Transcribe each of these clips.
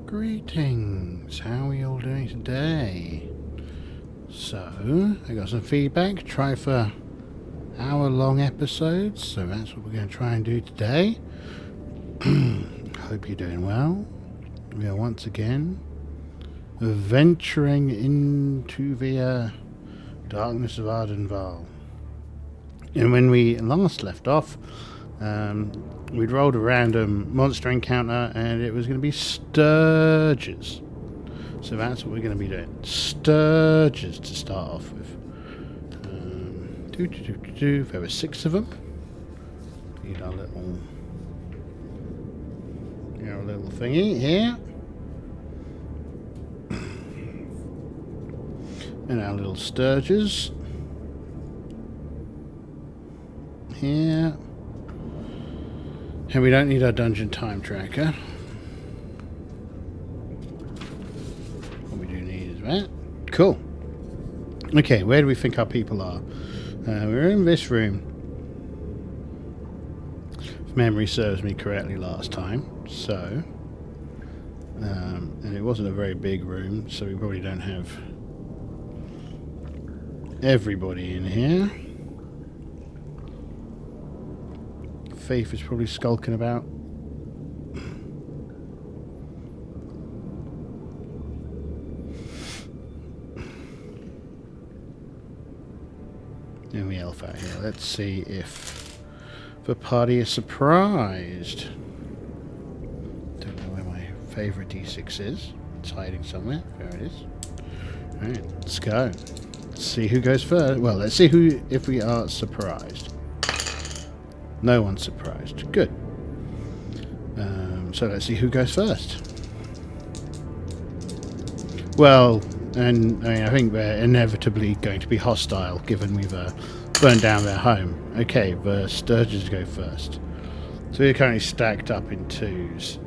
Greetings, how are we all doing today? So, I got some feedback, try for hour-long episodes, so that's what we're going to try and do today. Hope you're doing well. We are once again venturing into the darkness of Arden Vul. And when we last left off, we'd rolled a random monster encounter and it was going to be Sturges. So that's what we're going to be doing. Sturges to start off with. There were 6 of them. Need our little thingy here. And our little Sturges. Here. And we don't need our dungeon time tracker. What we do need is that. Cool. Okay, where do we think our people are? We're in this room. If memory serves me correctly last time. So. And it wasn't a very big room, so we probably don't have everybody in here. Faith is probably skulking about. And we elf out here. Let's see if the party is surprised. Don't know where my favourite D6 is. It's hiding somewhere. There it is. Alright, let's go. Let's see who goes first. Well, let's see if we are surprised. No one's surprised. Good. So let's see who goes first. Well, and I think they're inevitably going to be hostile, given we've burned down their home. Okay, the Sturges go first. So we're currently stacked up in 2s.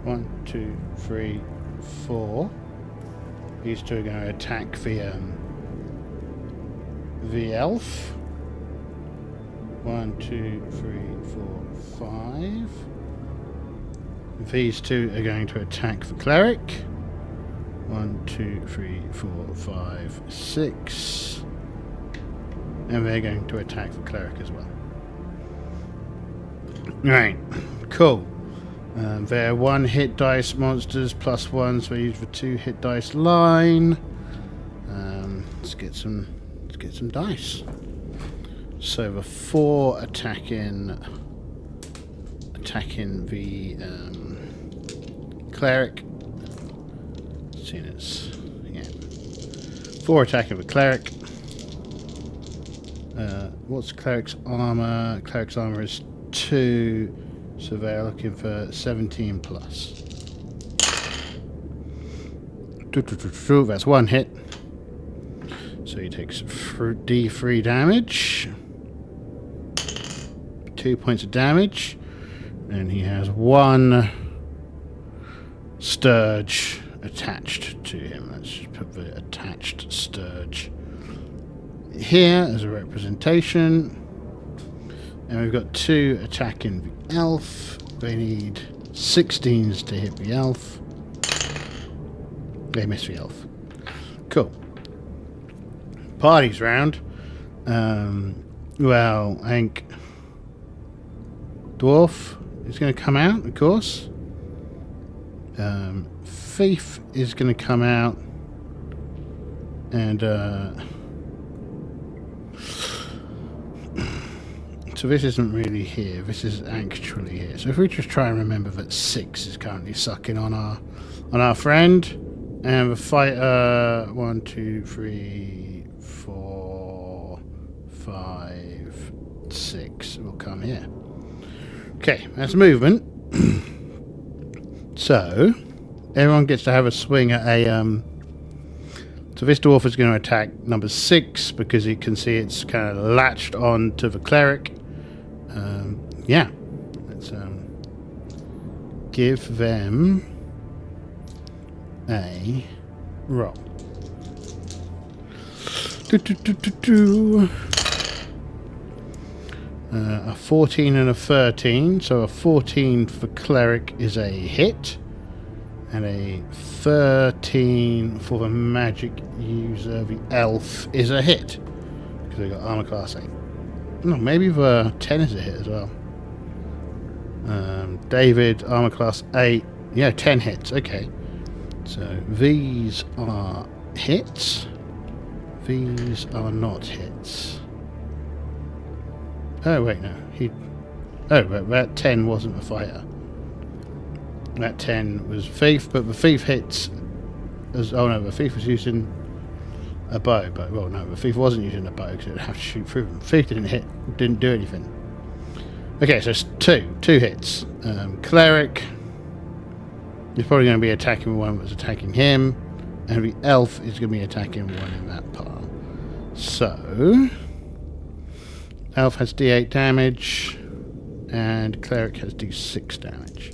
1, 2, 3, 4. These 2 are going to attack the elf. 1, 2, 3, 4, 5. These 2 are going to attack the cleric. 1, 2, 3, 4, 5, 6. And they're going to attack the cleric as well. Right, cool. They're 1 hit dice monsters +1, so we use the 2 hit dice line. Let's get some dice. So the 4 attacking the cleric. Seeing it's 4 attacking the cleric. What's cleric's armor? Cleric's armor is 2, so they're looking for 17 plus. That's 1 hit. So he takes D3 damage. 2 points of damage, and he has 1 Sturge attached to him. Let's just put the attached Sturge here as a representation. And we've got 2 attacking the elf. They need 16s to hit the elf. They miss the elf. Cool. Party's round. Well, I think Dwarf is going to come out, of course. Thief is going to come out. And, so this isn't really here. This is actually here. So if we just try and remember that 6 is currently sucking on our friend. And the fighter, 1, 2, 3, 4, 5, 6 will come here. Okay, that's movement. So, everyone gets to have a swing at a... So this dwarf is going to attack number 6 because you can see it's kind of latched on to the cleric. Yeah, let's give them a roll. A 14 and a 13, so a 14 for cleric is a hit. and a 13 for the magic user. The elf is a hit because they got armor class 8. No, maybe the 10 is a hit as well. David, armor class 8. Yeah, 10 hits. Okay. So these are hits. These are not hits. Oh, wait, no. But that 10 wasn't a fighter. That 10 was thief, but the thief hits oh no, the thief was using a bow, but well no, the thief wasn't using a bow because it would have to shoot through them. Thief didn't do anything. Okay, so it's two hits. Cleric is probably going to be attacking the one that was attacking him, and the elf is going to be attacking the one in that pile. So elf has D8 damage, and cleric has D6 damage.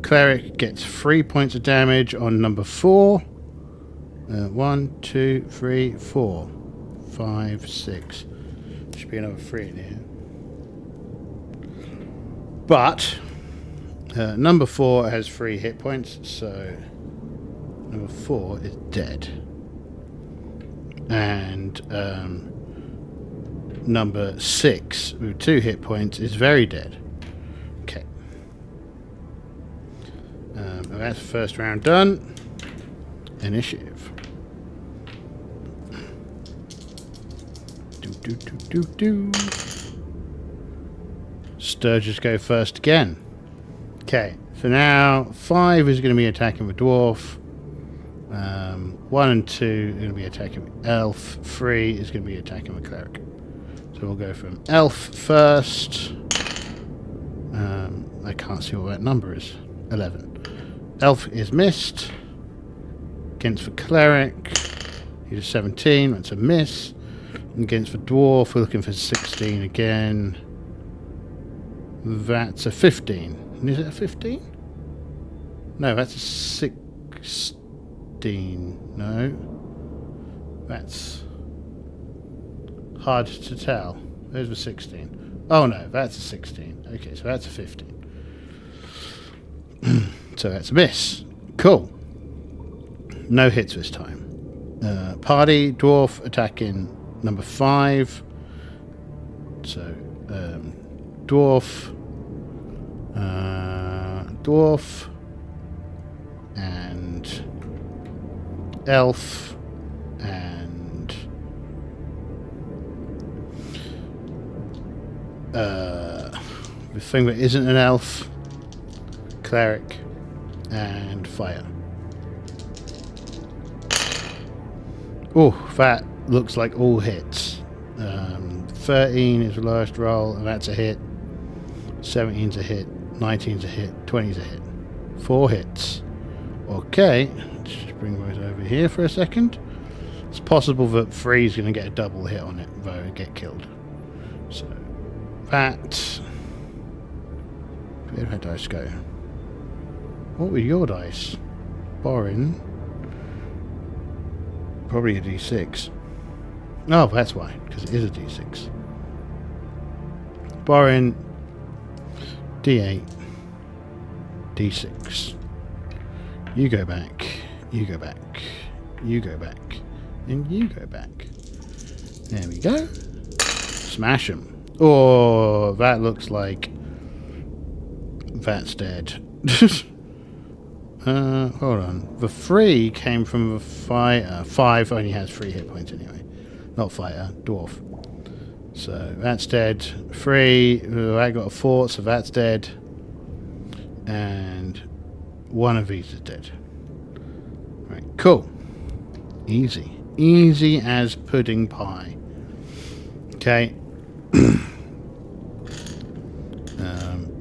Cleric gets 3 points of damage on number 4. 1, 2, 3, 4, 5, 6. Should be another 3 in here. But number 4 has 3 hit points, so number 4 is dead. And number 6 with 2 hit points is very dead. Okay. That's the first round done. Initiative. Sturges go first again. Okay, so now 5 is going to be attacking the dwarf. 1 and 2 are going to be attacking the elf. 3 is going to be attacking the cleric. So we'll go from elf first. I can't see what that number is. 11. Elf is missed. Against the cleric, he's a 17. That's a miss. Against the dwarf, we're looking for 16 again. That's a 15. Is it a 15? No, that's a 16. No. That's hard to tell. There's the 16. Oh no, that's a 16. Okay, so that's a 15. So that's a miss. Cool. No hits this time. Party, dwarf attacking number 5. So, dwarf, and elf, and the thing that isn't an elf, cleric, and fire. Oh, that looks like all hits. 13 is the lowest roll, and that's a hit. 17's a hit. 19's a hit. 20's a hit. 4 hits. Okay, let's just bring those over here for a second. It's possible that 3 is going to get a double hit on it, though, and get killed. So, that... Where did my dice go? What were your dice? Boring. Probably a D6. Oh, that's why, because it is a D6. Boring. D8. D6. You go back. You go back. You go back. And you go back. There we go. Smash them. Oh, that looks like... That's dead. Hold on. The 3 came from the fighter. 5 only has 3 hit points anyway. Not fighter, dwarf. So that's dead. 3, I got a 4, so that's dead. And 1 of these is dead. Right, cool. Easy. Easy as pudding pie. Okay.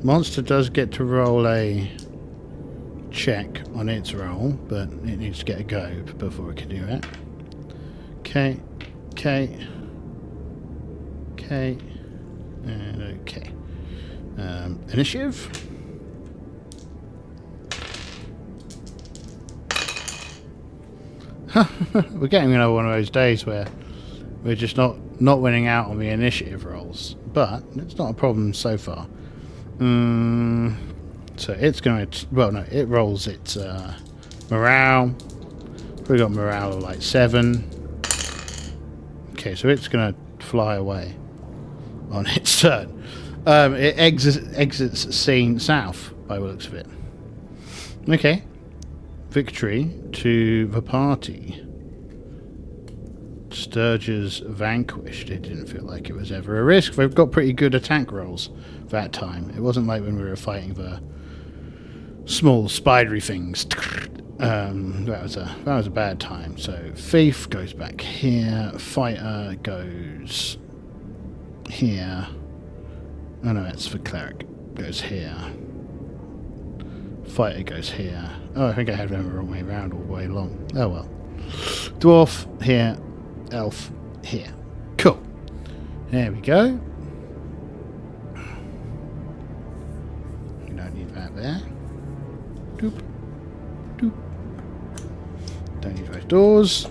Monster does get to roll a check on its roll, but it needs to get a go before it can do that. Okay. Okay. Okay. And okay. Initiative. We're getting another one of those days where we're just not winning out on the initiative rolls, but it's not a problem so far. So it's going to, well, no, it rolls its morale. We've got morale of like 7. Okay, so it's going to fly away on its turn. It exits scene south, by the looks of it. Okay. Victory to the party. Sturges vanquished. It didn't feel like it was ever a risk. They've got pretty good attack rolls that time. It wasn't like when we were fighting the small spidery things. That was a bad time. So thief goes back here. Fighter goes here. Oh no, that's the cleric. Goes here. Fighter goes here. Oh, I think I had them the wrong way around all the way along. Oh well. Dwarf here. Elf here. Cool. There we go. You don't need that there. Doop. Doop. Don't need those doors.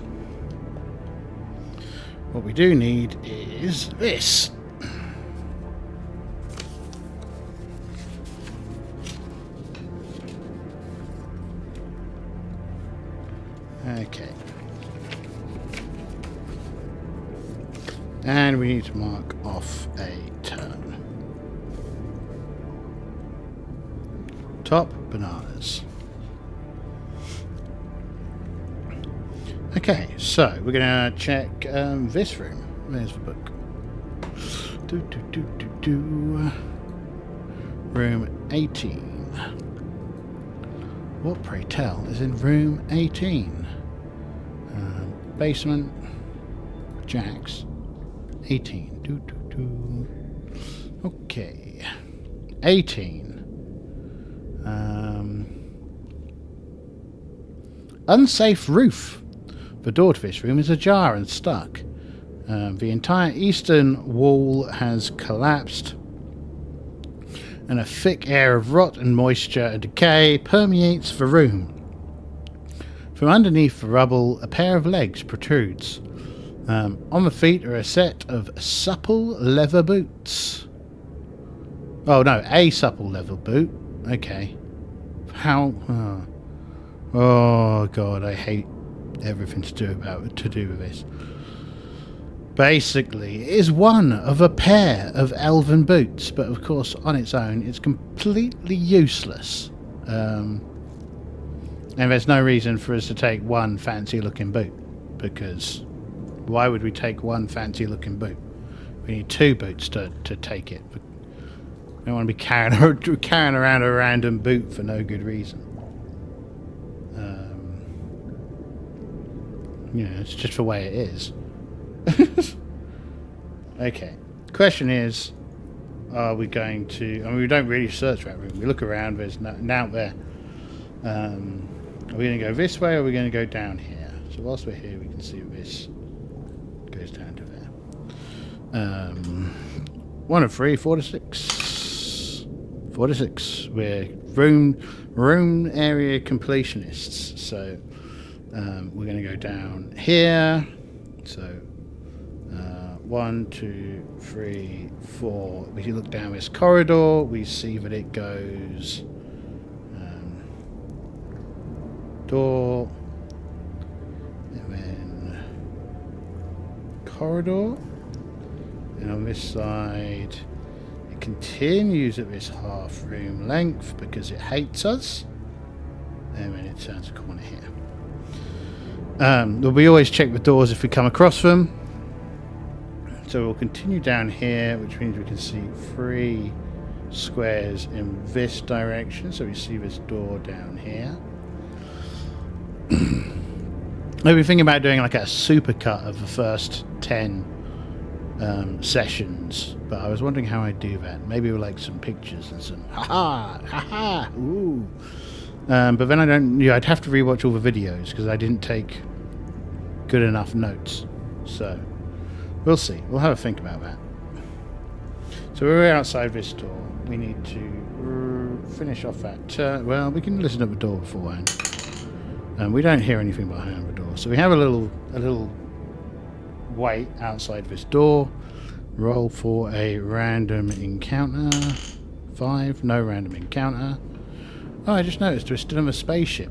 What we do need is this. Okay. And we need to mark off a turn. Top bananas. Okay, so we're going to check this room. There's the book. Room 18. What, pray tell, is in room 18? Basement. Jacks. 18. Okay. 18. Unsafe roof. The door to this room is ajar and stuck. The entire eastern wall has collapsed, and a thick air of rot and moisture and decay permeates the room. From underneath the rubble, a pair of legs protrudes. On the feet are a set of supple leather boots. Oh no, a supple leather boot. Okay. How? Oh god, I hate everything to do with this. Basically, it is one of a pair of elven boots, but of course, on its own, it's completely useless. And there's no reason for us to take one fancy-looking boot, because why would we take one fancy-looking boot? We need 2 boots to take it. We don't want to be carrying around a random boot for no good reason. It's just the way it is. Okay. Question is, are we going to... I mean, we don't really search that room. We look around, there's nothing out there. Are we going to go this way, or are we going to go down here? So whilst we're here, we can see this goes down to there. 1 of 3, 4 to 6. 4 to 6. We're room area completionists. So we're going to go down here. So 1, 2, 3, 4. We can look down this corridor. We see that it goes door, and then corridor, and on this side it continues at this half room length because it hates us, and then it turns a corner here. We always check the doors if we come across them, so we'll continue down here, which means we can see 3 squares in this direction. So we see this door down here. I've been thinking about doing like a supercut of the first 10 sessions, but I was wondering how I'd do that. Maybe with like some pictures and some haha, ooh. But then I'd have to rewatch all the videos because I didn't take good enough notes. So we'll see. We'll have a think about that. So we're outside this door. We need to finish off that. Well, we can listen at the door beforehand. We don't hear anything behind the door, so we have a little wait outside this door. Roll for a random encounter. 5, no random encounter. Oh, I just noticed we're still in a spaceship.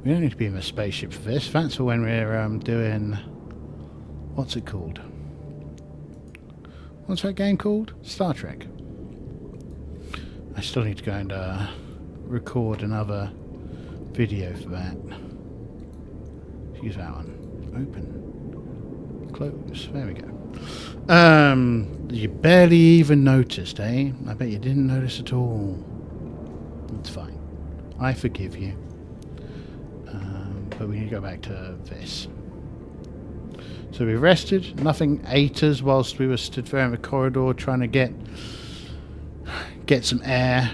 We don't need to be in a spaceship for this. That's for when we're doing... What's it called? What's that game called? Star Trek. I still need to go and record another video for that. Use that one. Open. Close. There we go. You barely even noticed, eh? I bet you didn't notice at all. It's fine. I forgive you. But we need to go back to this. So we rested. Nothing ate us whilst we were stood there in the corridor trying to get some air.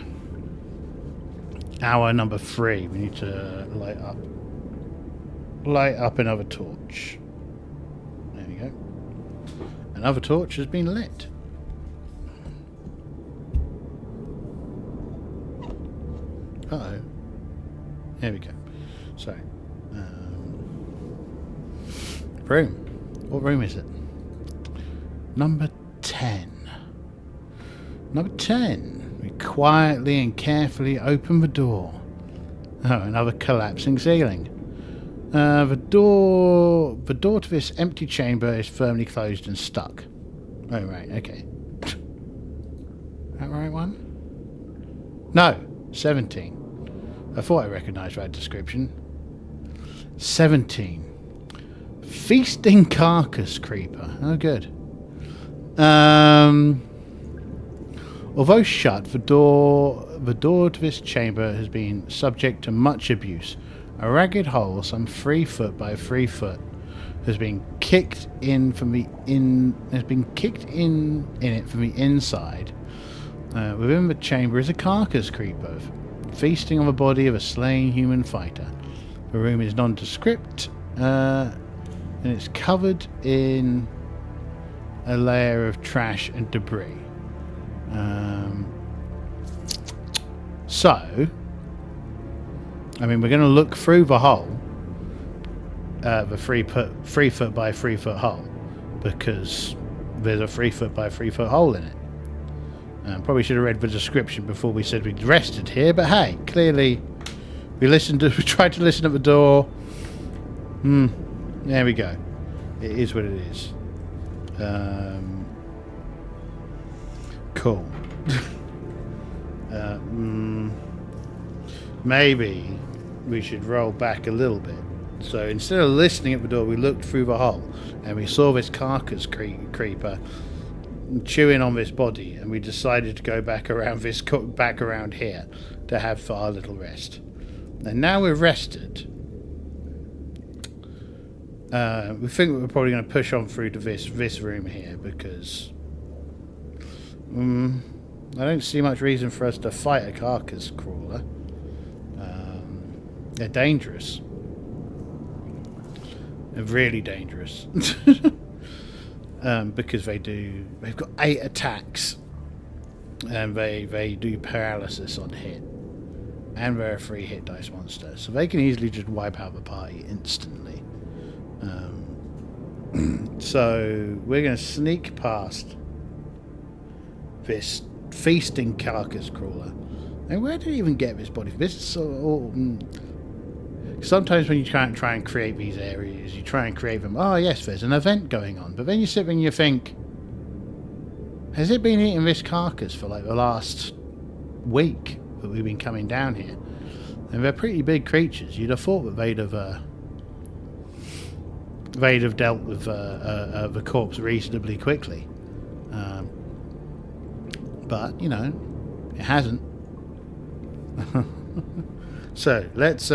Hour number 3. We need to light up another torch. There we go. Another torch has been lit. Uh-oh. There we go. So, room. What room is it? Number 10. Number 10. We quietly and carefully open the door. Oh, another collapsing ceiling. The door to this empty chamber is firmly closed and stuck. Oh, right, okay. That right one? No, 17. I thought I recognised that description. 17. Feasting carcass creeper. Oh, good. Although shut, the door to this chamber has been subject to much abuse. A ragged hole, some 3 foot by 3 foot, has been kicked in from the inside. Within the chamber is a carcass creeper, feasting on the body of a slain human fighter. The room is nondescript, and it's covered in a layer of trash and debris. I mean, we're going to look through the hole, the 3 foot by 3 foot hole, because there's a 3 foot by 3 foot hole in it. Probably should have read the description before we said we'd rested here, but hey, clearly we tried to listen at the door. There we go. It is what it is. Cool. Maybe we should roll back a little bit. So instead of listening at the door, we looked through the hole and we saw this carcass creeper chewing on this body, and we decided to go back around here to have our little rest. And now we're rested. We think we're probably going to push on through to this room here, because I don't see much reason for us to fight a carcass crawler. They're dangerous. They're really dangerous. Because they've got 8 attacks, and they do paralysis on hit, and they're a 3 hit dice monster, so they can easily just wipe out the party instantly. So we're going to sneak past this feasting carcass crawler. And where did he even get this body? This is sometimes when you try and create these areas, you try and create them. Oh yes, there's an event going on, but then you sit there and you think, has it been eating this carcass for like the last week that we've been coming down here? And they're pretty big creatures. You'd have thought that they'd have dealt with the corpse reasonably quickly, but you know, it hasn't. So let's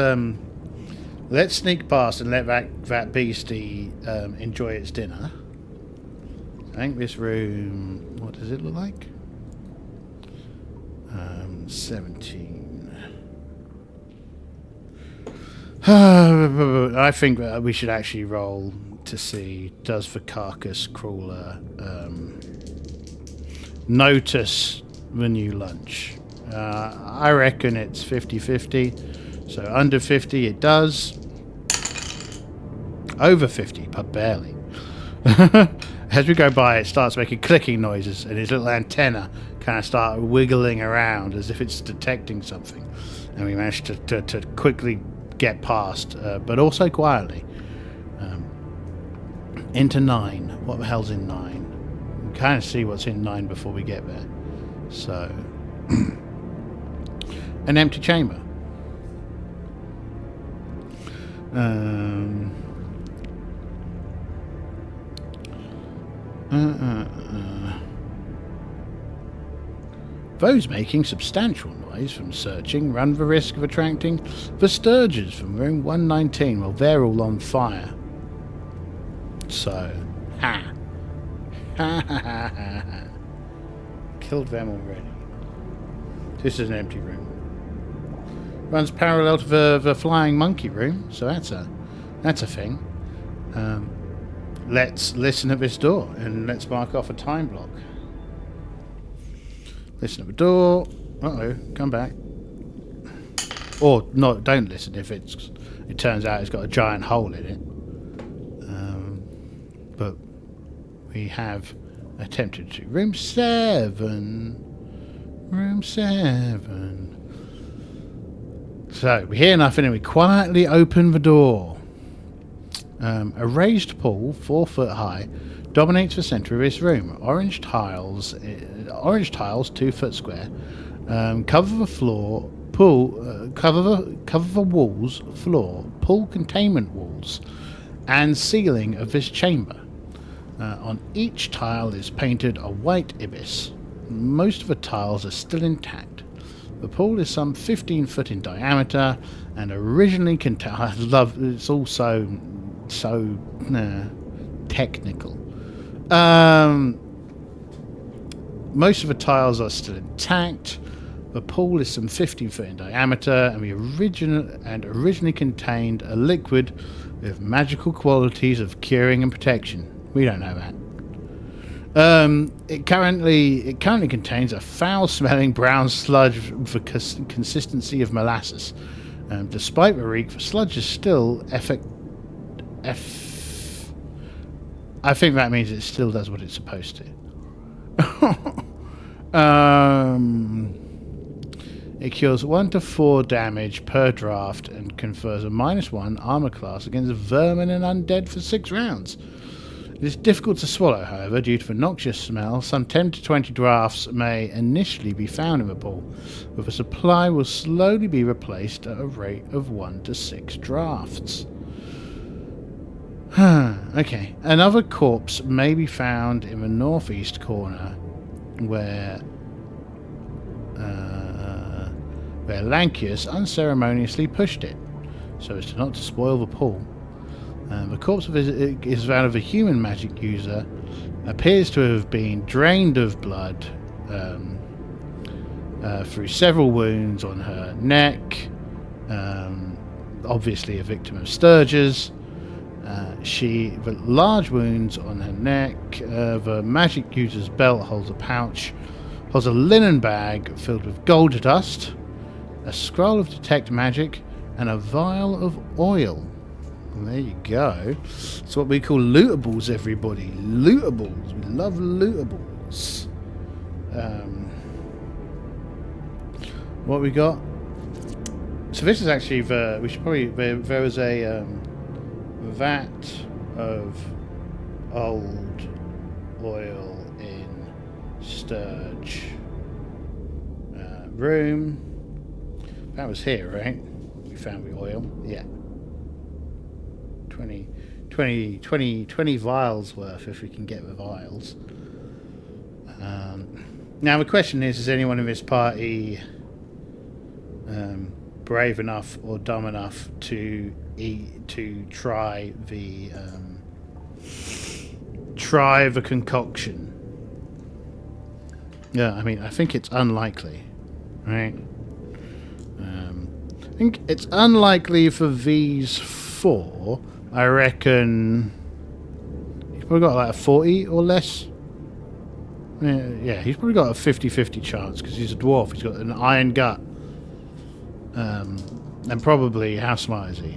sneak past and let that beastie enjoy its dinner. I think this room, what does it look like? 17. I think we should actually roll to see, does the carcass crawler notice the new lunch? I reckon it's 50-50. So under 50 it does. Over 50, but barely. As we go by, it starts making clicking noises, and its little antenna kind of start wiggling around as if it's detecting something. And we managed to quickly get past, but also quietly. Into 9. What the hell's in 9? We can kind of see what's in 9 before we get there. So, an empty chamber. Those making substantial noise from searching run the risk of attracting the Sturges from room 119. Well, they're all on fire. So, ha. Ha ha ha ha ha. Killed them already. This is an empty room. Runs parallel to the flying monkey room, so that's a thing. Let's listen at this door and let's mark off a time block. Listen at the door. Uh-oh, come back. Or no, don't listen if it turns out it's got a giant hole in it. But we have attempted to. Room 7. Room 7. So, we hear nothing and we quietly open the door. A raised pool, 4 foot high, dominates the centre of this room. Orange tiles, 2 foot square, cover the floor, cover the walls, floor, pool containment walls, and ceiling of this chamber. On each tile is painted a white ibis. Most of the tiles are still intact. The pool is some 15 foot in diameter and originally contained. I love it's all so technical. Most of the tiles are still intact. The pool is some 15 foot in diameter and originally contained a liquid with magical qualities of curing and protection. We don't know that. It currently contains a foul-smelling brown sludge with the consistency of molasses. Despite the reek, the sludge is still I think that means it still does what it's supposed to. It cures 1 to 4 damage per draft and confers a -1 armor class against vermin and undead for 6 rounds. It is difficult to swallow, however, due to the noxious smell. Some 10 to 20 drafts may initially be found in the pool, but the supply will slowly be replaced at a rate of 1 to 6 drafts. Okay. Another corpse may be found in the northeast corner where Lankius unceremoniously pushed it, so as not to spoil the pool. The corpse is that of a human magic user, appears to have been drained of blood through several wounds on her neck, obviously a victim of Sturges. The large wounds on her neck. The magic user's belt holds a linen bag filled with gold dust, a scroll of detect magic, and a vial of oil. And there you go. It's what we call lootables, everybody. Lootables. We love lootables. What we got? So this is actually we should probably there was a vat of old oil in Sturge room. That was here, right? We found the oil. Yeah. 20 vials worth if we can get the vials. Now the question is anyone in this party brave enough or dumb enough to try the concoction? Yeah, I mean, I think it's unlikely, right? I think it's unlikely for these 4. I reckon he's probably got like a 40 or less. Yeah, he's probably got a 50-50 chance because he's a dwarf. He's got an iron gut. And probably, how smart is he?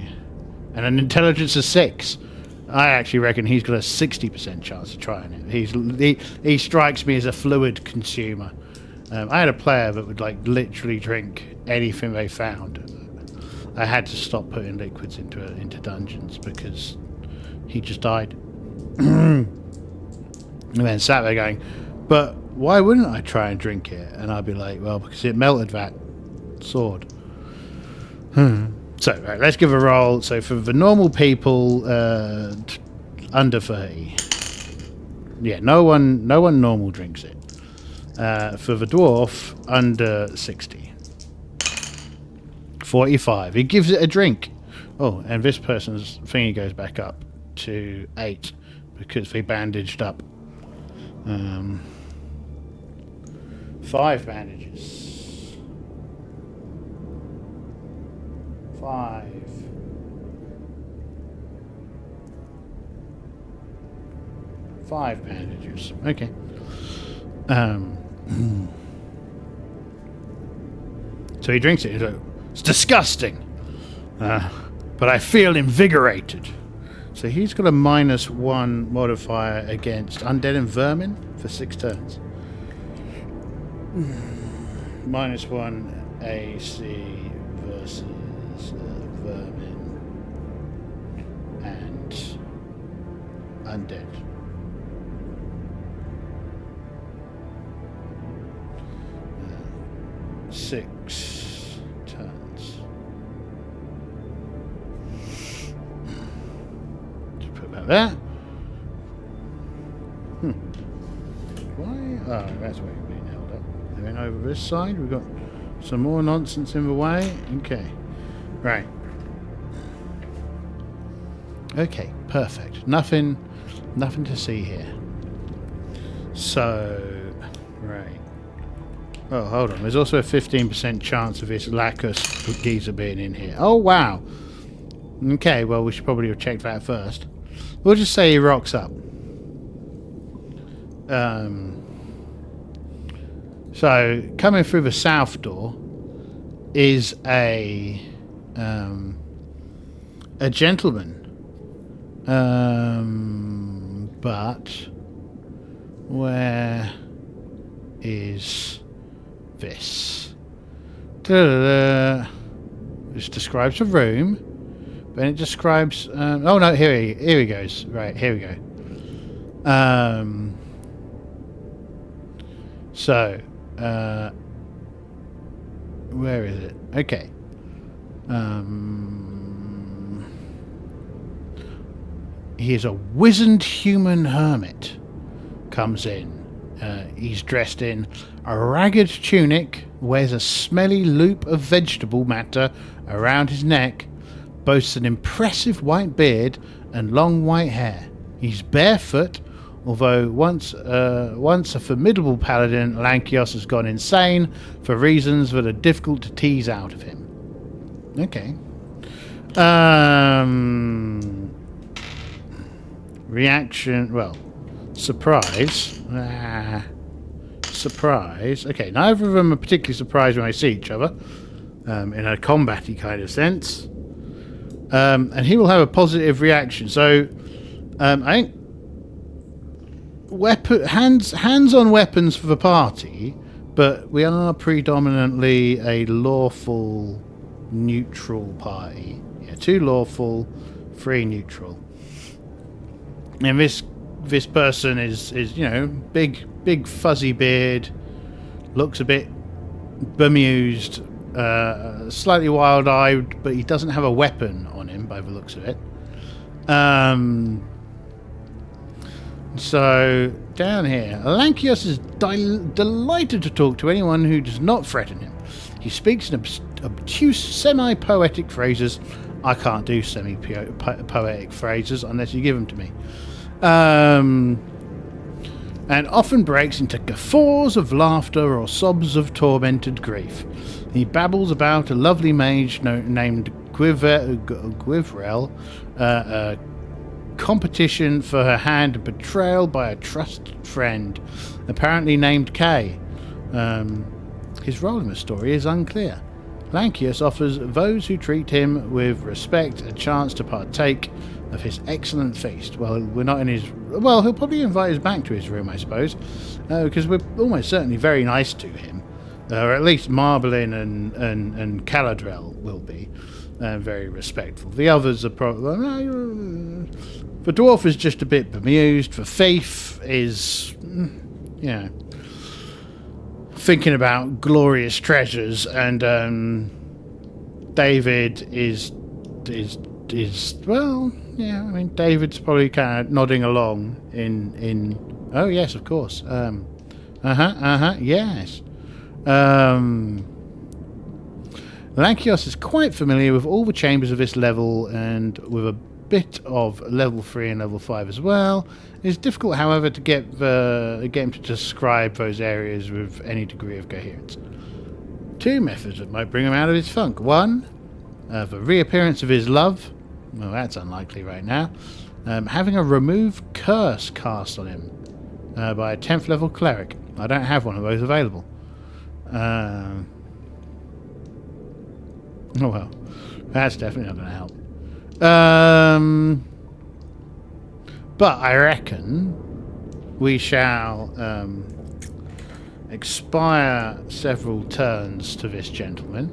And an intelligence of 6. I actually reckon he's got a 60% chance of trying it. He strikes me as a fluid consumer. I had a player that would like literally drink anything they found. I had to stop putting liquids into dungeons because he just died. And then sat there going, but why wouldn't I try and drink it? And I'd be like, well, because it melted that sword. So, right, let's give a roll. So for the normal people, under 30. Yeah, no one normal drinks it. For the dwarf, under 60. 45. He gives it a drink. Oh, and this person's thingy goes back up to 8 because they bandaged up. 5 bandages. 5. 5 bandages. Okay. So he drinks it. He's like, it's disgusting. But I feel invigorated. So he's got a -1 modifier against undead and vermin for 6 turns. -1 AC versus vermin and undead. Six turns. Just put that there. Why? Oh, that's where you're being held up. And then over this side, we've got some more nonsense in the way. Okay. Right. Okay, perfect. Nothing to see here. So, right. Oh, hold on. There's also a 15% chance of this Lacus geezer being in here. Oh, wow. Okay, well, we should probably have checked that first. We'll just say he rocks up. So, coming through the south door is a gentleman. But where is this? This describes a room, but it describes. Oh no! Here he goes. Right, here we go. So, where is it? Okay. He is a wizened human hermit. Comes in. He's dressed in a ragged tunic, wears a smelly loop of vegetable matter around his neck, boasts an impressive white beard and long white hair. He's barefoot, although once a formidable paladin, Lankios has gone insane for reasons that are difficult to tease out of him. Okay. Reaction, well, surprise. Surprise. Okay, neither of them are particularly surprised when they see each other, in a combat-y kind of sense. And he will have a positive reaction. So, I think hands-on weapons for the party, but we are predominantly a lawful, neutral party. Yeah, 2 lawful, 3 neutral. And this person is you know, big fuzzy beard, looks a bit bemused, slightly wild-eyed, but he doesn't have a weapon on him by the looks of it. So down here, Lankios is delighted to talk to anyone who does not threaten him. He speaks in obtuse, semi-poetic phrases. I can't do semi-poetic phrases unless you give them to me. And often breaks into guffaws of laughter or sobs of tormented grief. He babbles about a lovely mage named Gwivrel, a competition for her hand and betrayal by a trusted friend, apparently named Kay. His role in the story is unclear. Lankius offers those who treat him with respect a chance to partake of his excellent feast. Well, we're not in his... Well, he'll probably invite us back to his room, I suppose, because we're almost certainly very nice to him. or at least Marblin and Caladrel will be very respectful. The others are probably... The dwarf is just a bit bemused. The thief is, thinking about glorious treasures, and David is well, yeah. I mean, David's probably kind of nodding along in. Oh yes, of course. Yes. Lankios is quite familiar with all the chambers of this level, and with a bit of level 3 and level 5 as well. It's difficult, however, to get him to describe those areas with any degree of coherence. Two methods that might bring him out of his funk. One, the reappearance of his love. Well, that's unlikely right now. Having a remove curse cast on him by a 10th level cleric. I don't have one of those available. Oh well, that's definitely not going to help. But I reckon we shall expire several turns to this gentleman.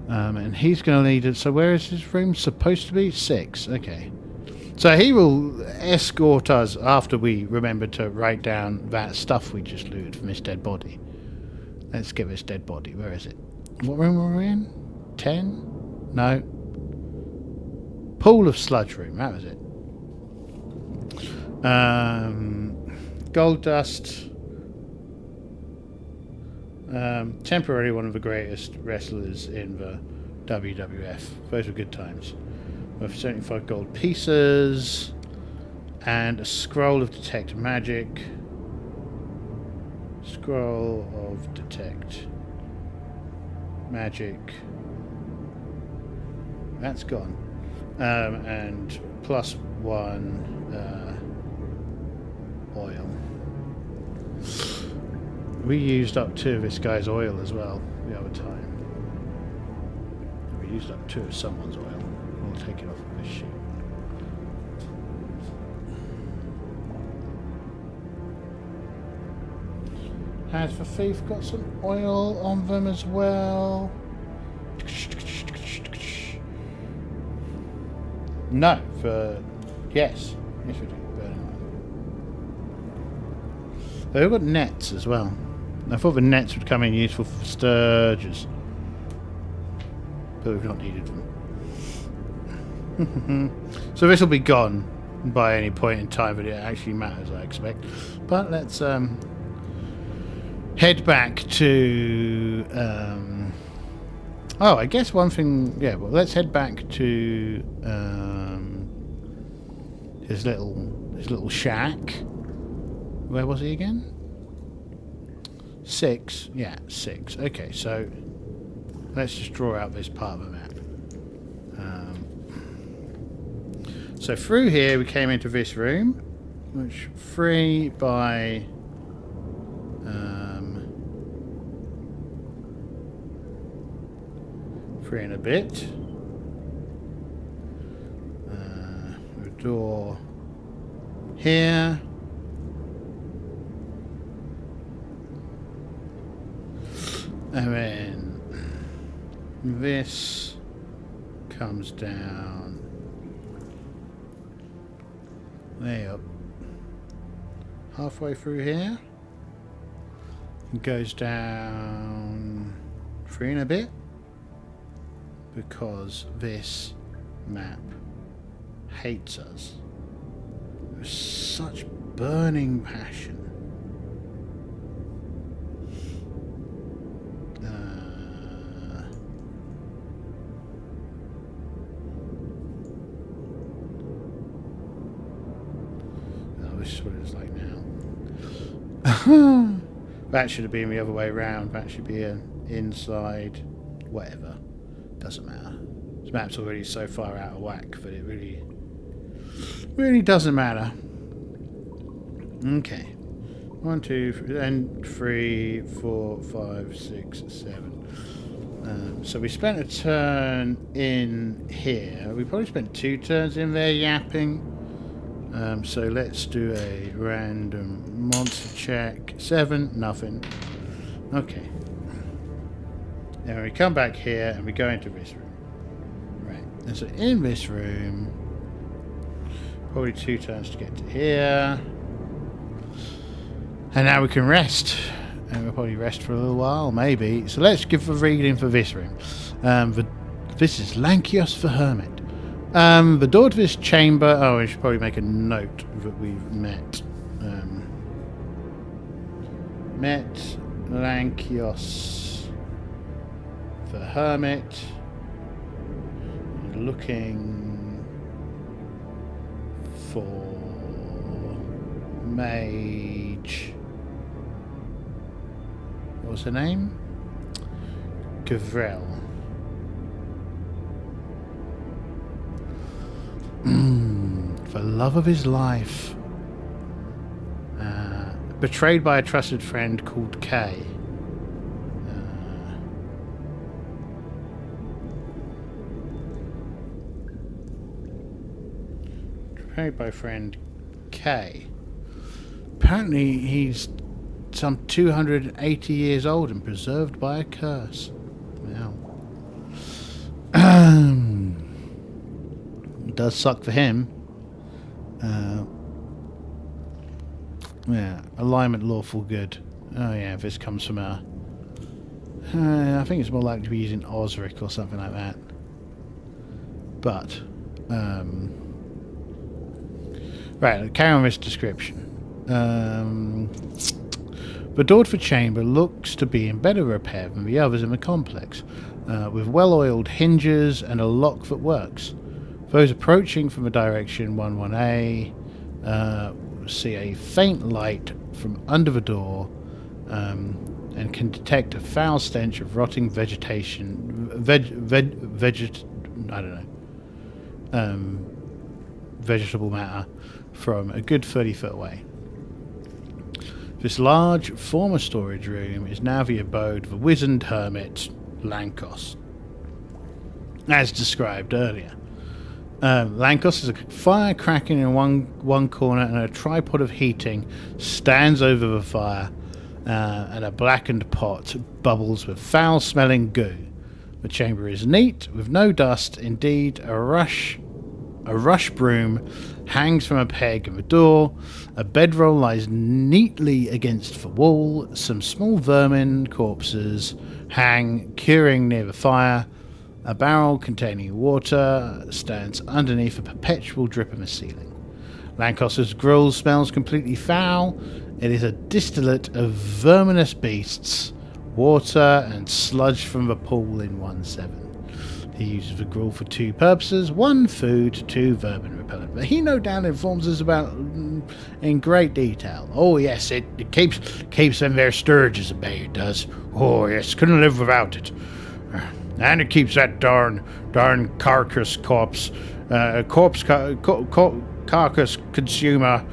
And he's going to need it. So where is his room supposed to be? 6. Okay. So he will escort us after we remember to write down that stuff we just looted from this dead body. Let's get this dead body. Where is it? What room were we in? 10? No. Pool of sludge room. That was it. Gold dust. Temporarily one of the greatest wrestlers in the WWF. Those were good times. With 75 gold pieces and a scroll of detect magic. Scroll of detect magic. That's gone. And +1 oil. We used up 2 of this guy's oil as well the other time. We used up 2 of someone's oil. We'll take it off of this sheet. Has the thief got some oil on them as well? No, for... Yes. Yes we do. They've got nets as well. I thought the nets would come in useful for sturges. But we've not needed them. So this will be gone by any point in time that it actually matters, I expect. But let's head back to... oh, I guess one thing... Yeah, well, let's head back to his little shack. Where was he again? 6. Yeah, 6. Okay, so let's just draw out this part of the map. So through here we came into this room, which 3 by 3 and a bit. A door here. And then this comes down there, halfway through here, and goes down 3 and a bit, because this map hates us with such burning passion. This is what it is like now. That should have been the other way around. That should be an inside. Whatever. Doesn't matter. This map's already so far out of whack that it really doesn't matter. Okay. 1, 2, 3, and 3, 4, 5, 6, 7. So we spent a turn in here. We probably spent 2 turns in there yapping. So let's do a random monster check. 7, nothing. Okay. Then we come back here and we go into this room. Right. And so in this room, probably 2 turns to get to here. And now we can rest. And we'll probably rest for a little while, maybe. So let's give a reading for this room. This is Lankios the Hermit. The door to this chamber... Oh, we should probably make a note that we've met. Met Lankios the Hermit. Looking for mage... What was her name? Gavrel. For love of his life. Betrayed by a trusted friend called Kay. Betrayed by friend Kay. Apparently he's some 280 years old and preserved by a curse. Wow. It does suck for him. Yeah, alignment lawful good. Oh yeah, this comes from a... I think it's more likely to be using Osric or something like that. But, right, carry on this description. The Dordford chamber looks to be in better repair than the others in the complex, with well-oiled hinges and a lock that works. Those approaching from the direction 11A see a faint light from under the door and can detect a foul stench of rotting vegetation, vegetable matter from a good 30 foot away. This large former storage room is now the abode of the wizened hermit Lankos, as described earlier. Lankos is a fire cracking in one corner, and a tripod of heating stands over the fire, and a blackened pot bubbles with foul-smelling goo. The chamber is neat, with no dust. Indeed, a rush broom hangs from a peg in the door. A bedroll lies neatly against the wall. Some small vermin corpses hang curing near the fire. A barrel containing water stands underneath a perpetual drip in the ceiling. Lankos's grill smells completely foul. It is a distillate of verminous beasts, water and sludge from the pool in 1/7. He uses the grill for 2 purposes: 1, food; 2, vermin repellent. But he no doubt informs us about in great detail. Oh yes, it keeps them there sturges at bay, it does. Oh yes, couldn't live without it. And it keeps that darn carcass carcass consumer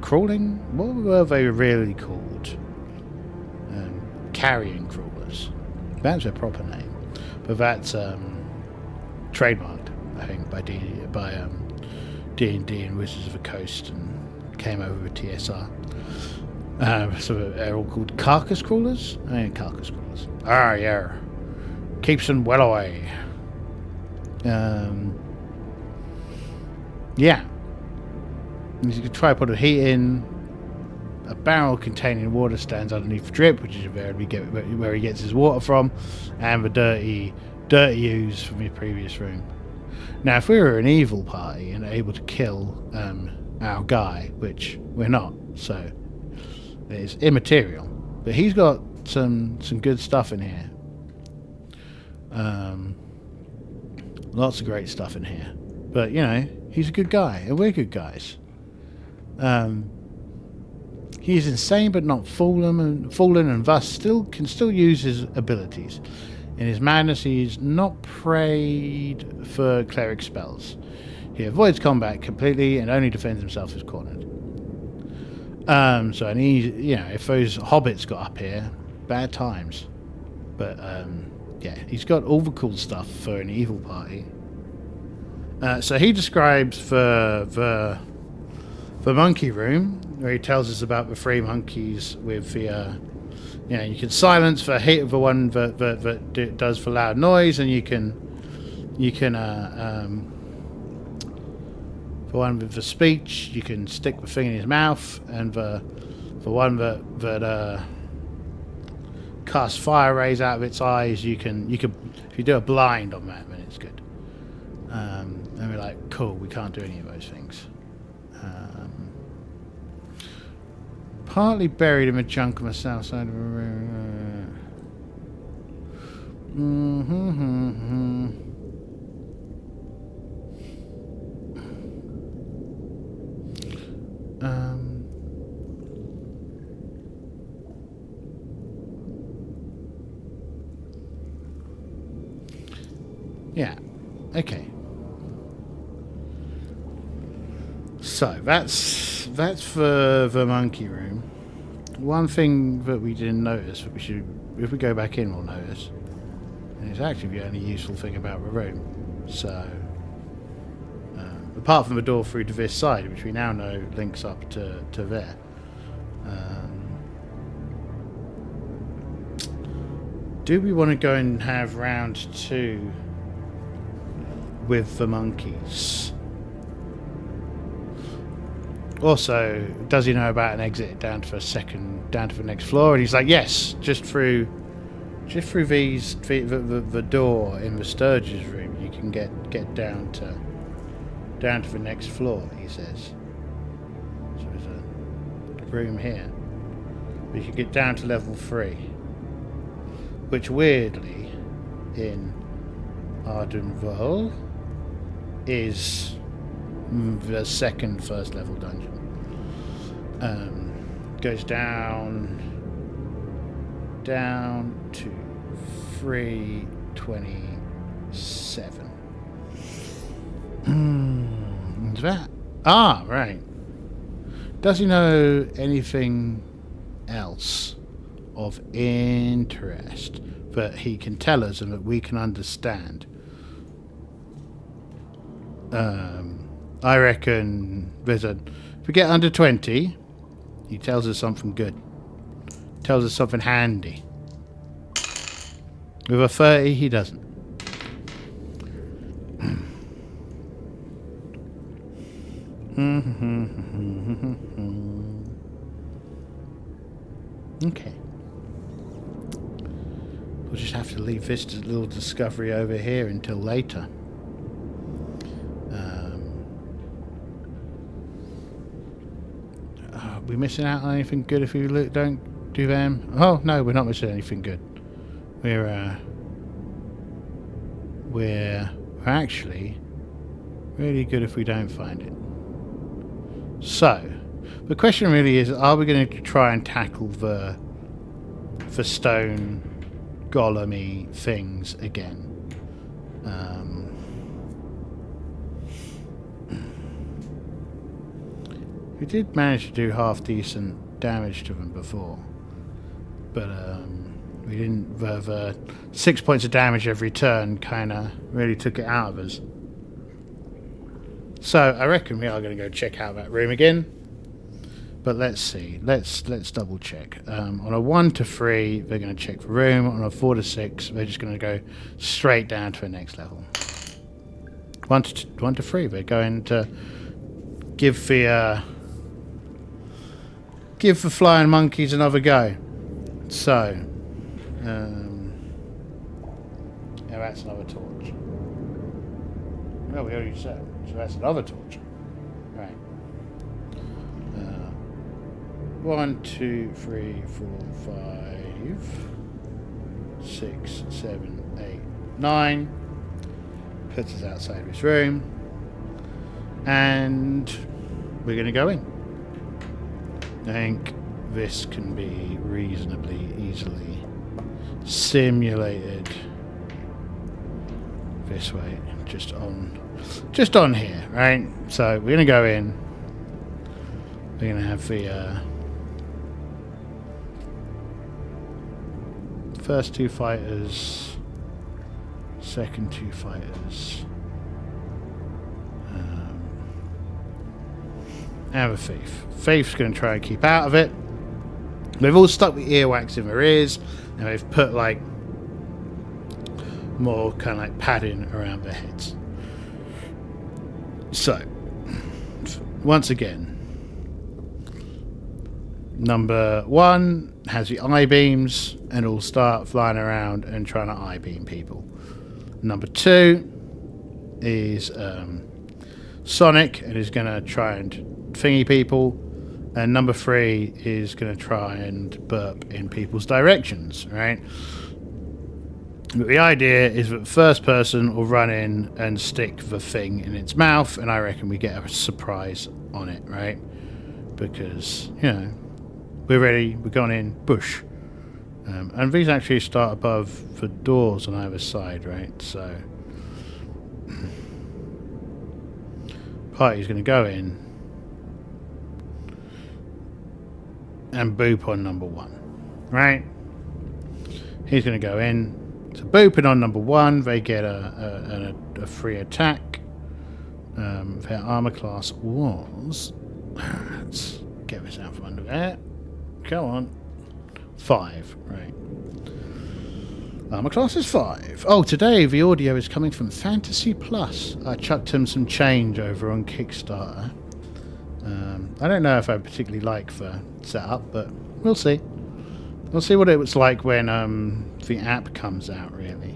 crawling. What were they really called? Carrion crawlers. That's their proper name. But that's trademarked, I think, by D&D and Wizards of the Coast, and came over with TSR. So they're all called carcass crawlers? Carcass crawlers. Ah, yeah. Keeps them well away. Yeah. You can try to put a heat in. A barrel containing water stands underneath the drip, which is where he gets his water from, and the dirty ooze from his previous room. Now, if we were an evil party and able to kill our guy, which we're not, so it's immaterial, but he's got some good stuff in here. Lots of great stuff in here. But, you know, he's a good guy, and we're good guys. He is insane but not fallen, and thus can still use his abilities. In his madness, he is not preyed for cleric spells. He avoids combat completely and only defends himself if cornered. And if those hobbits got up here, bad times. But, yeah, he's got all the cool stuff for an evil party. So he describes the monkey room, where he tells us about the 3 monkeys with the Yeah, you can silence for hit the one that does for loud noise, and you can for one with the speech, you can stick the thing in his mouth, and the one that casts fire rays out of its eyes, you can if you do a blind on that, then it's good. And we're like, cool, we can't do any of those things. Partly buried in a chunk on the south side of the room. Yeah. Okay. So that's for the monkey room. One thing that we didn't notice, that we should, if we go back in, we'll notice, and it's actually the only useful thing about the room. So, apart from the door through to this side, which we now know links up to there. Do we want to go and have round 2 with the monkeys? Also, does he know about an exit down to the next floor? And he's like, yes, just through the door in the Sturge's room, you can get down to the next floor. He says. So there's a room here. You can get down to level 3, which weirdly, in Arden Vul, is the first level dungeon. Goes down to 327. That? Ah, right. Does he know anything else of interest that he can tell us and that we can understand? I reckon if we get under 20, he tells us something good. Tells us something handy. With a 30, he doesn't. Okay. We'll just have to leave this little discovery over here until later. Are we missing out on anything good if we don't do them? Oh no, we're not missing anything good. We're actually really good if we don't find it. So, the question really is, are we going to try and tackle the stone golem-y things again? We did manage to do half decent damage to them before, but we didn't. The 6 points of damage every turn kind of really took it out of us. So I reckon we are going to go check out that room again. But let's see. Let's double check. On a 1 to 3, they're going to check the room. On a 4 to 6, they're just going to go straight down to the next level. 1 to 3, they're going to give the flying monkeys another go. So, yeah, that's another torch. Well, we already said. So that's another torch. Right. 1, 2, 3, 4, 5, 6, 7, 8, 9. Puts us outside this room. And we're going to go in. I think this can be reasonably easily simulated this way, just on here, right? So we're gonna go in. We're gonna have the first 2 fighters, second 2 fighters, and a thief. Thief's gonna try and keep out of it. They've all stuck the earwax in their ears, and they've put like more kind of like padding around their heads. So, once again, number 1 has the eye beams and will start flying around and trying to eye beam people. Number 2 is Sonic and is going to try and thingy people. And number 3 is going to try and burp in people's directions, right? But the idea is that the first person will run in and stick the thing in its mouth, and I reckon we get a surprise on it, right? Because, you know, we're ready, we're going in, bush. And these actually start above the doors on either side, right? So, party's going to go in and boop on number 1, right? He's going to go in. So booping on number 1, they get a free attack. Their armor class was... Let's get this out from under there. Go on. 5, right. Armor class is 5. Oh, today the audio is coming from Fantasy Plus. I chucked him some change over on Kickstarter. I don't know if I particularly like the setup, but we'll see. We'll see what it was like when the app comes out, really.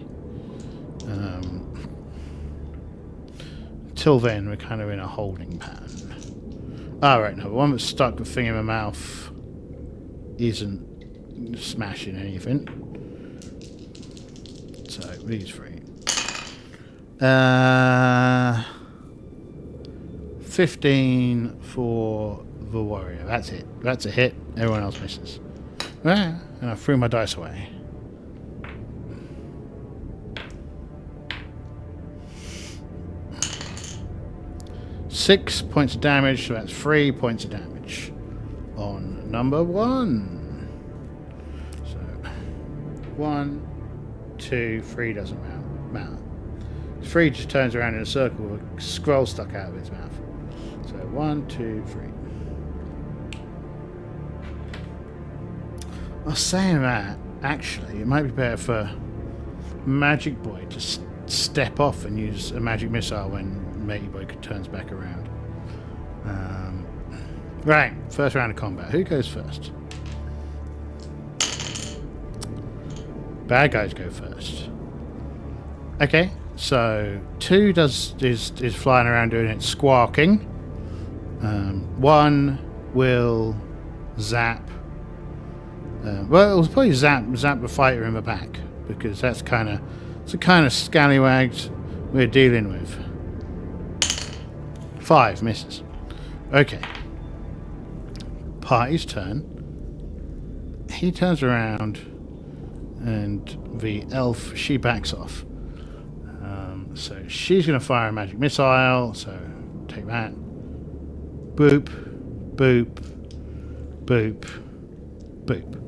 Till then, we're kind of in a holding pattern. Ah, right, no, the one that's stuck the thing in my mouth isn't smashing anything. So, these 3. 15 for the warrior. That's it. That's a hit. Everyone else misses. And I threw my dice away. Six points of damage, so that's 3 points of damage on number 1. So 1, 2, 3 doesn't matter. 3 just turns around in a circle with a scroll stuck out of its mouth. So 1, 2, 3. I was saying that, actually, it might be better for Magic Boy to step off and use a magic missile when Matey Boy turns back around. Right, first round of combat. Who goes first? Bad guys go first. Okay, so 2 is flying around doing its squawking. 1 will zap. Well, it'll probably zap the fighter in the back, because it's the kind of scallywags we're dealing with. 5 misses. Okay. Party's turn. He turns around, and the elf, she backs off. So she's going to fire a magic missile, so take that. Boop, boop, boop, boop.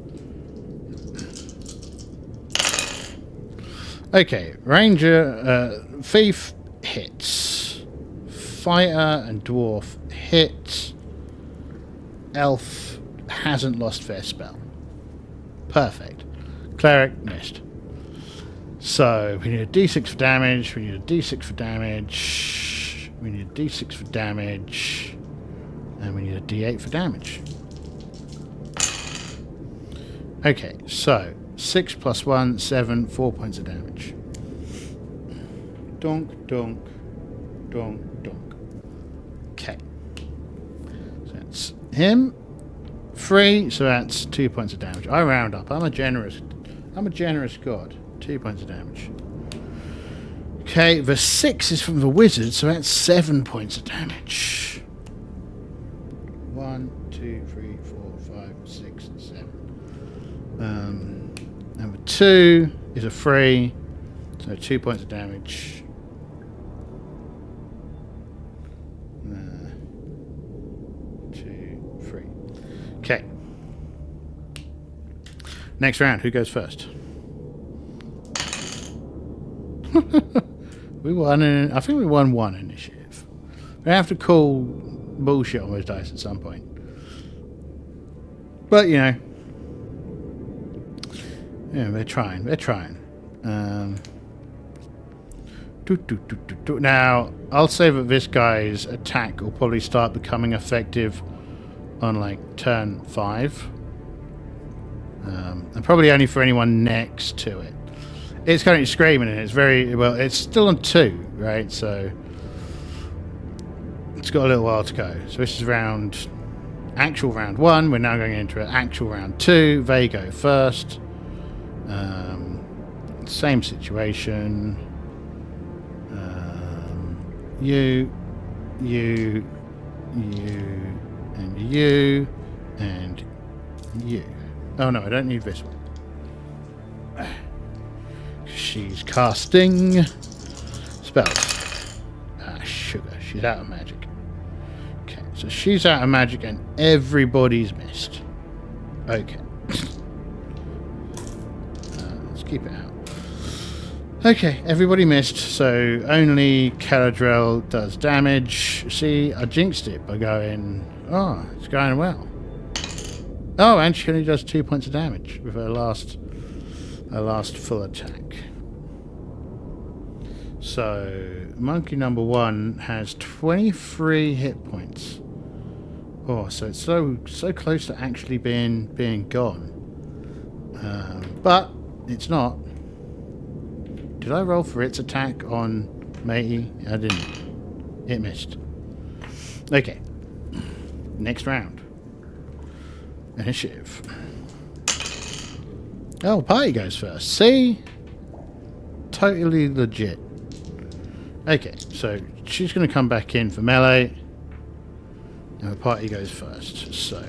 Okay, Ranger, Thief hits. Fighter and Dwarf hit. Elf hasn't lost their spell. Perfect. Cleric missed. So, we need a d6 for damage, we need a d6 for damage, we need a d6 for damage, and we need a d8 for damage. Okay, so 6 plus 1, 7, 4 points of damage. Donk, donk, donk, donk. Okay. So that's him. 3, so that's 2 points of damage. I round up. I'm a generous god. 2 points of damage. Okay, the 6 is from the wizard, so that's 7 points of damage. 1, 2, 3, 4, 5, 6, 7. Number 2 is a 3, so 2 points of damage. 2, 3. Okay. Next round, who goes first? We won. I think we won 1 initiative. We have to call bullshit on those dice at some point. But, you know, Yeah, they're trying. They're trying. Now, I'll say that this guy's attack will probably start becoming effective on like turn 5. And probably only for anyone next to it. It's currently screaming and it's very well. It's still on 2, right? So it's got a little while to go. So this is actual round 1. We're now going into an actual round 2. They go first. Same situation. You, and you, and you. Oh no, I don't need this one. She's casting spells. Ah, sugar. She's out of magic. Okay, so she's out of magic and everybody's missed. Okay. Let's keep it out. Okay, everybody missed, so only Caladrel does damage. See, I jinxed it by going, oh, it's going well. Oh, and she only does 2 points of damage with her last full attack. So, monkey number 1 has 23 hit points. Oh, so it's so close to actually being gone. But it's not. Did I roll for its attack on Matey? I didn't. It missed. Okay. Next round. Initiative. Oh, party goes first. See? Totally legit. Okay, so she's going to come back in for melee. And the party goes first. So.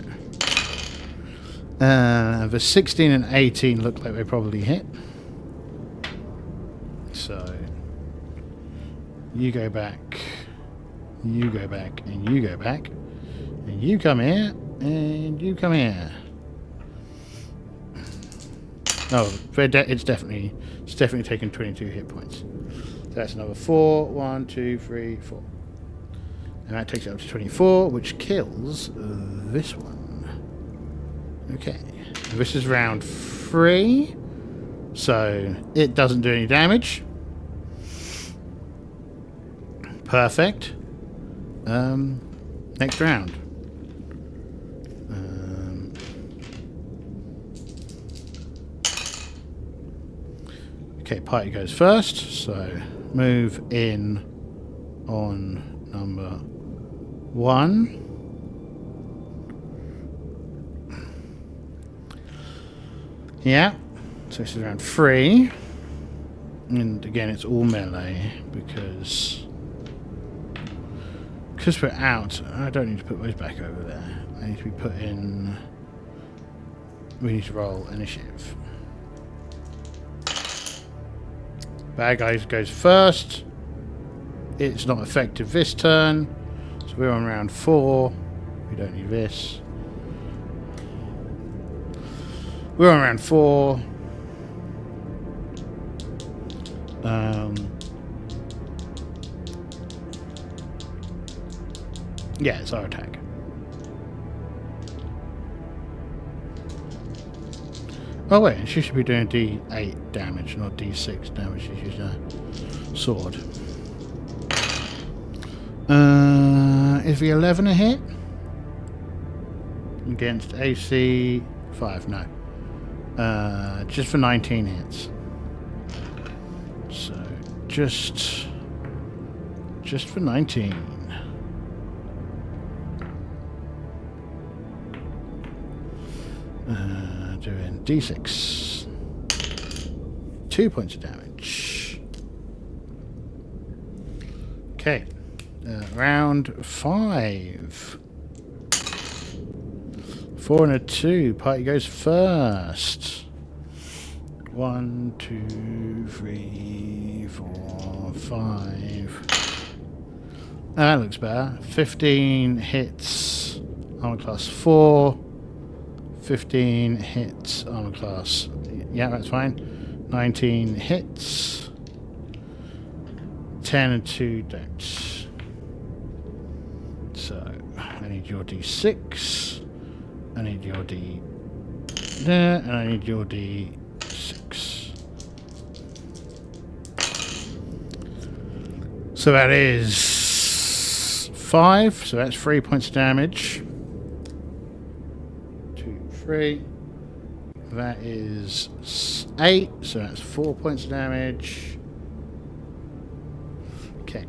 The 16 and 18 look like they probably hit. So. You go back. You go back. And you go back. And you come here. And you come here. Oh, it's definitely taken 22 hit points. So that's another 4. 1, 2, 3, 4. And that takes it up to 24, which kills this one. Okay. This is round 3. So it doesn't do any damage. Perfect. Next round. Okay, party goes first, so move in on number 1. Yeah, so this is round 3. And again, it's all melee because we're out. I don't need to put those back over there. I need to be put in. We need to roll initiative. Bad guy goes first. It's not effective this turn. So we're on round 4. We don't need this. We're on round 4. Yeah, it's our attack. Oh wait, she should be doing D8 damage, not D6 damage. She's using a sword. Is the 11 a hit? Against AC 5, no. Just for 19 hits. So, just for 19. Doing D6. 2 points of damage. Okay. Round 5. 4 and a 2. Party goes first. 1, 2, 3, 4, 5. That looks better. 15 hits. Armor class 4. 15 hits, armor class. Yeah, that's fine. 19 hits. 10 and 2 don't. So, I need your D6. I need your D there, and I need your D6. So that is 5. So that's 3 points of damage. 2, 3. That is 8. So that's 4 points of damage. Okay.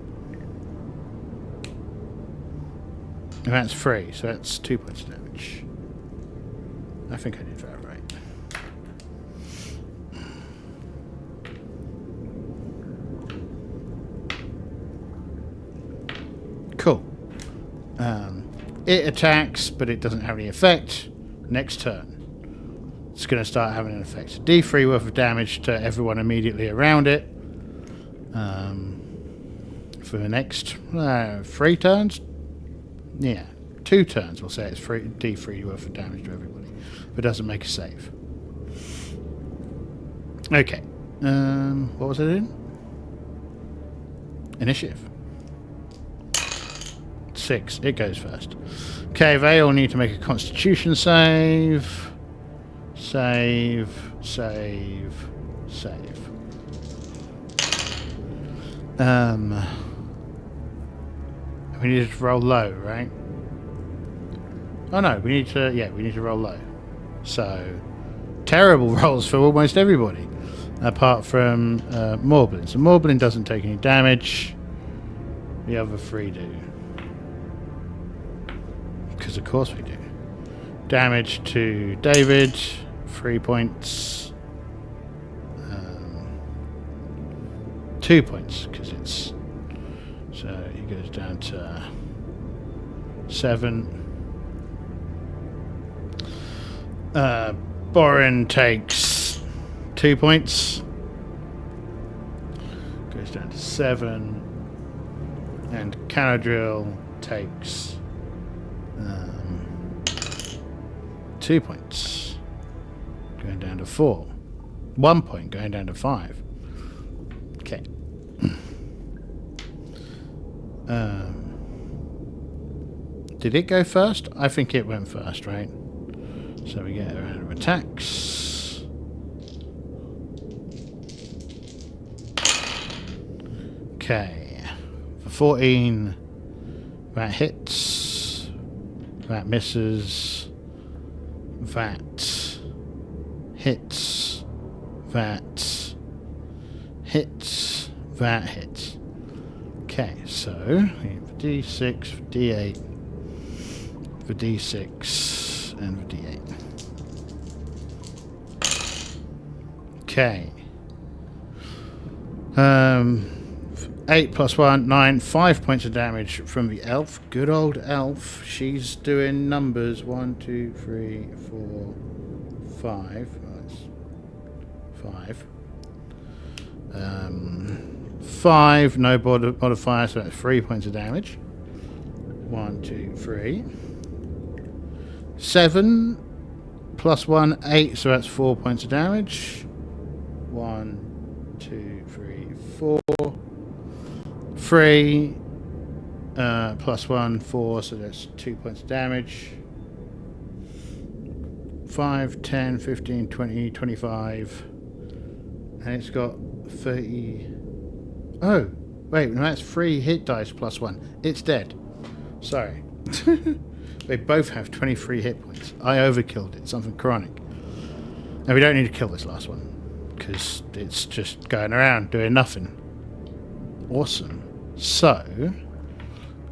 And that's 3. So that's 2 points of damage. I think I did that right. Cool. It attacks, but it doesn't have any effect. Next turn, it's going to start having an effect. D3 worth of damage to everyone immediately around it. For the next 3 turns? Yeah, 2 turns, we'll say it's D3 worth of damage to everybody. If it doesn't make a save. Okay. What was it in? Initiative. 6. It goes first. Okay, they all need to make a Constitution save. Save. We need to roll low, right? Oh no, we need to roll low. So, terrible rolls for almost everybody. Apart from Morblin. So Morblin doesn't take any damage. The other 3 do. Because of course we do. Damage to David, 3 points. 2 points, because it's... So he goes down to 7. Borin takes 2 points. Goes down to 7. And Canadrill takes 2 points. Going down to 4. 1 point going down to 5. Okay. Did it go first? I think it went first, right? So we get a round of attacks. Okay. For 14, that hits. That misses. That hits. That hits. That hits. Okay, so we have D6, for D8, for D6, and for D8. Okay. 8 plus 1, 9, 5 points of damage from the elf. Good old elf. She's doing numbers. 1, 2, 3, 4, 5. Oh, that's 5. 5, no modifier, so that's 3 points of damage. 1, 2, 3. 7 plus 1, 8, so that's 4 points of damage. 1, 2, 3, 4. 3 plus 1, 4, so that's 2 points of damage. 5, 10, 15, 20, 25. And it's got 30. Oh, wait, no, that's 3 hit dice plus 1. It's dead. Sorry. They both have 23 hit points. I overkilled it. Something chronic. And we don't need to kill this last one. Because it's just going around doing nothing. Awesome. So,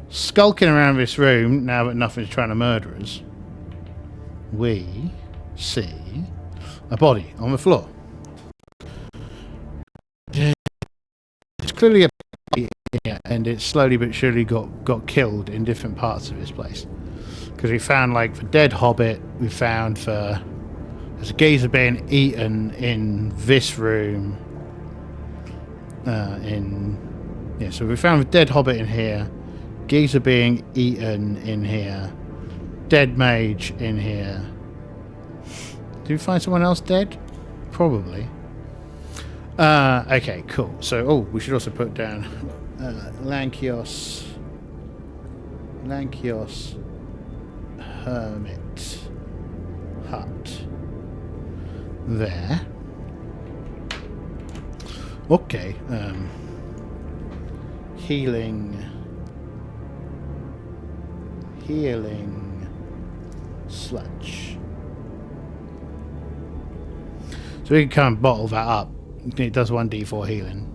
skulking around this room, now that nothing's trying to murder us, we see a body on the floor. It's clearly a body here, and it's slowly but surely got killed in different parts of this place. Because we found, like, the dead hobbit, we found there's a geezer being eaten in this room. So we found the dead hobbit in here, geezer being eaten in here, dead mage in here. Did we find someone else dead? Probably. Okay, cool. So, we should also put down Lankios Hermit Hut. There. healing sludge. So we can kind of bottle that up. It does 1d4 healing.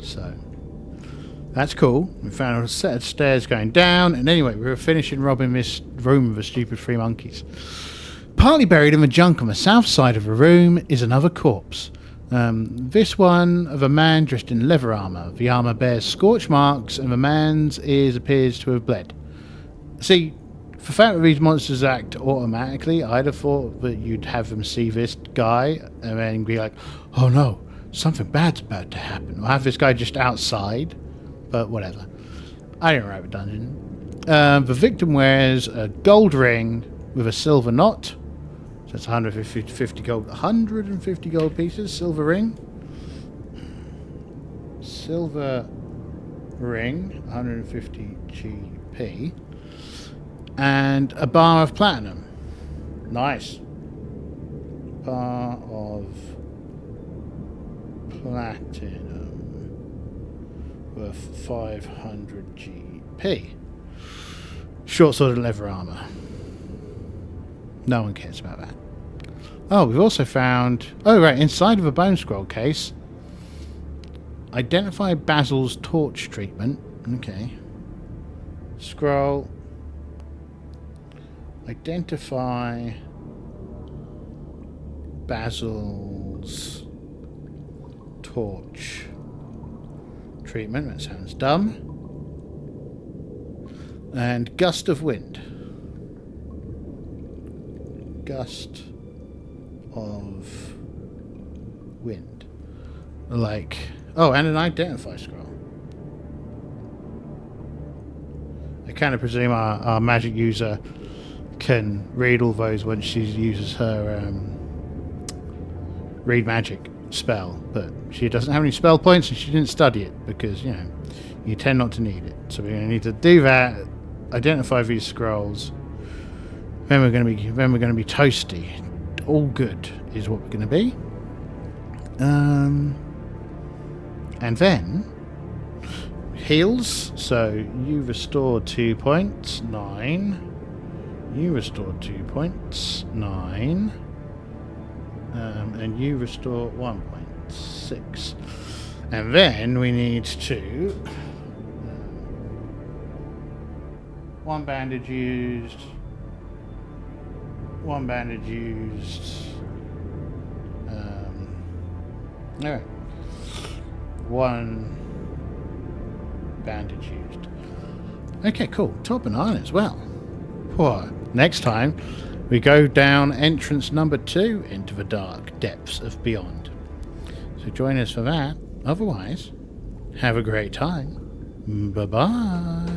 So that's cool. We found a set of stairs going down, and anyway, we were finishing robbing this room of the stupid 3 monkeys. Partly buried in the junk on the south side of the room is another corpse. This one of a man dressed in leather armour. The armour bears scorch marks, and the man's ears appears to have bled. See, for the fact that these monsters act automatically, I'd have thought that you'd have them see this guy and then be like, oh no, something bad's about to happen. Or have this guy just outside, but whatever. I didn't write the dungeon. The victim wears a gold ring with a silver knot. So that's 150 gold pieces, silver ring. Silver ring, 150 GP. And a bar of platinum. Nice. Bar of platinum worth 500 GP. Short sword and leather armour. No one cares about that. Oh, we've also found... Oh, right, inside of a bone scroll case. Identify Basil's torch treatment. Okay. Scroll... Identify Basil's torch treatment. That sounds dumb. And gust of wind. Gust of wind. Like... Oh, and an identify scroll. I kind of presume our magic user can read all those when she uses her read magic spell, but she doesn't have any spell points and she didn't study it because, you know, you tend not to need it. So we're going to need to do that, identify these scrolls, then we're going to be toasty. All good is what we're going to be. And then heals. So you restore 2 points, 9. You restore 2 points, 9. And you restore 1.6. And then we need to... 1 bandage used. 1 bandage used. No. 1 bandage used. Okay, cool. Top banana as well. Whoa. Next time, we go down entrance number 2 into the dark depths of beyond. So join us for that. Otherwise, have a great time. Bye-bye.